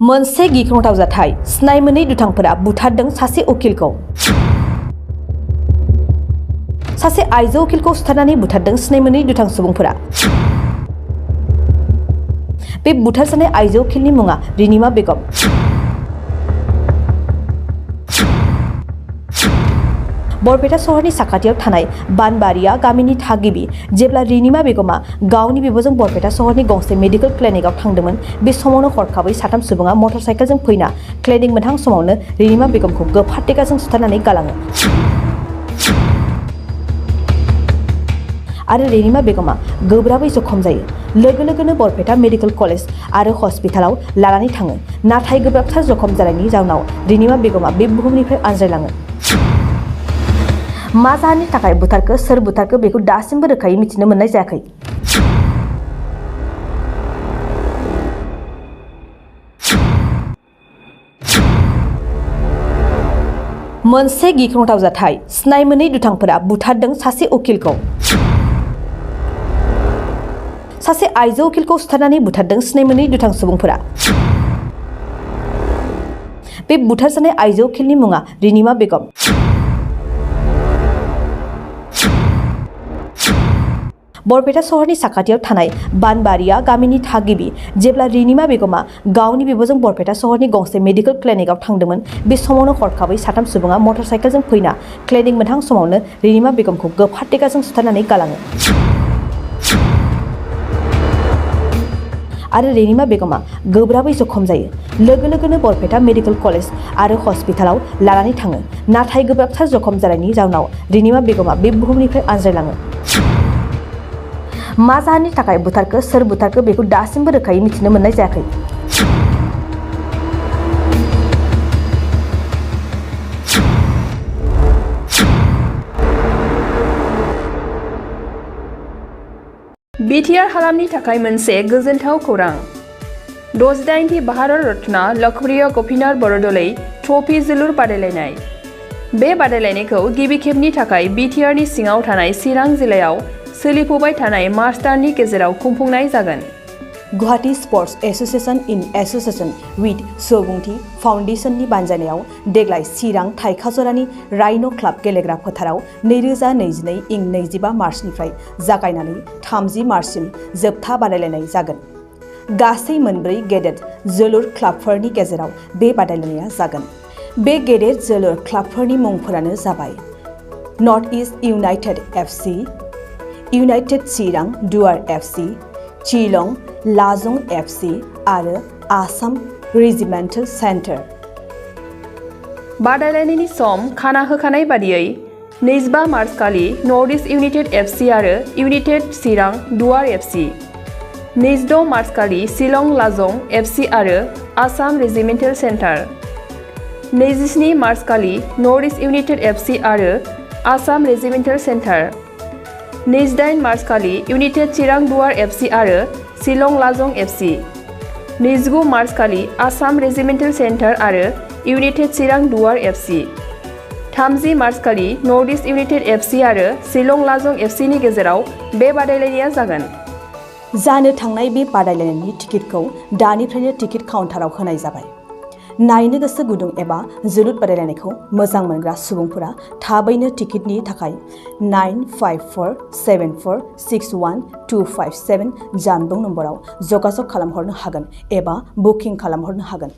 मोनसे गिख्रंथाव जाथाय सिनाय मोनै दुथांफोरा बुथारदों सासे उकिलखौ। सासे आइजो उकिलखौ सुथारनानै बुथारदों सिनाय मोनै दुथां सुबुंफोरा। बे बुथारजानाय आइजो उकिलनि मुङा रिनिमा बेगम। बरपेटा सहरनि साखाथियाव थानाय बानबारिया गामिनि थागिबि जेब्ला रिनिमा बेगमा गावनि बिब'जों बरपेटा सहरनि गंसे मेडिकेल क्लिनिकआव थांदोंमोन बे समावनो हरखाबै साथाम सुबुङा मटरसाइकेलजों फैना क्लिनिक मोनहां समावनो रिनिमा बेगमखौ गोफार टेकाजों सुथारनानै गालाङो। आरो रिनिमा बेगमा गोब्राबै जखम जायो। लोगो लोगोनो बरपेटा मेडिकेल कलेज आरो हस्पिटालाव लानानै थाङो। नाथाय गोब्राबथार जखम जानायनि जाउनाव रिनिमा बेगमा बे बुहुमनिफ्राय आनज्रायलाङो। मा जाहोननि थाखाय बुथारखो सोर बुथारखो बेखौ दासिमबो रोखायै मिथिनो मोननाय जायाखै। मोनसे गिख्रंथाव जाथाय सिनाय मोनै दुथांफोरा बुथारदों सासे उकिलखौ। सासे आइजो उकिलखौ सुथारनानै बुथारदों सिनाय मोनै दुथां सुबुंफोरा। बे बुथारजानाय आइजो उकिलनि मुङा रिनिमा बेगम। बरपेटा सहरनि साखाथियाव थानाय बानबारिया गामिनि थागिबि जेब्ला रिनिमा बेगमा गावनि बिब'जों बरपेटा सहरनि गंसे मेडिकेल क्लिनिकआव थांदोंमोन बे समावनो हरखाबै साथाम सुबुङा मटरसाइकेलजों फैना क्लिनिक मोनहां समावनो रिनिमा बेगमखौ गोफार टेकाजों सुथारनानै गालाङो। आरो रिनिमा बेगमा गोब्राबै जखम जायो। लोगो लोगोनो बरपेटा मेडिकेल कलेज आरो हस्पिटालाव लानानै थाङो। नाथाय गोब्राबथार जखम जानायनि जाउनाव रिनिमा बेगमा बे बुहुमनिफ्राय आनज्रायलाङो। मा जाहोननि थाखाय बुथारखो सोर बुथारखो बेखौ दासिमबो रोखायै मिथिनो मोननाय जायाखै। बिटिआर हालामनि थाखाय मोनसे गोजोनथाव खौरां। 68थि भारत रत्न लकप्रिय गपिनाथ बरदलै ट्रफी जोलुर बादायलायनाय। बे बादायलायनायखौ गिबि खेबनि थाखाय बिटिआरनि सिङाव थानाय चिरां जिल्लायाव सोलिफुबाय थानाय मार्च दाननि गेजेराव खुंफुंनाय जागोन। Guwahati sports association in association with सुबुंथि फाउन्डेशननि बानजायनायाव देग्लाय चिरां थाइखाजरानि राइन' क्लाब गेलेग्रा फोथाराव 2022 इं 25 मार्चनिफ्राय जागायनानै 30 मार्चसिम जोबथा बादायलायनाय जागोन। गासै मोनब्रै गेदेर जोलुर क्लाबफोरनि गेजेराव बे बादायलायनाया जागोन। बे गेदेर जोलुर क्लाबफोरनि मुंफोरानो जाबाय north east united FC, united Chirang Duar FC, चिलं लाजं FC आरो आसाम रेजिमेन्टेल सेन्टार। बादायलायनायनि सम खाना होखानाय बादियै 25 मार्च खालि नर्थ इस्ट इउनाइटेड एफसि आरो United Chirang Duar FC, 26 March खालि शिलं लाजं एफसि आरो आसाम रेजिमेन्टेल सेन्टार, 27 मार्च खालि नर्थ इस्ट इउनाइटेड एफसि आरो आसाम रेजिमेन्टेल सेन्टार, 28 मार्च खालि इउनाइटेड चिरां दुवार एफसि आरो शिलं लाजं एफसि, 29 मार्च खालि आसाम रेजिमेन्टेल सेन्टार आरो United Chirang Duar FC, 30 March खालि नर्थ इस्ट इउनाइटेड एफसि आरो शिलं लाजं एफसिनि गेजेराव बे बादायलायनाया जागोन। जानो थांनाय बे बादायलायनायनि टिकेटखौ दानिफ्रायनो टिकेट काउन्टाराव होनाय जाबाय। नायनो गोसो गुदुं एबा जोलुर बादायलायनायखौ मोजां मोनग्रा सुबुंफोरा थाबैनो टिकेटनि थाखाय 9547461257 जानबुं नम्बराव जगाजग खालामहरनो हागोन एबा बुकिं खालामहरनो हागोन।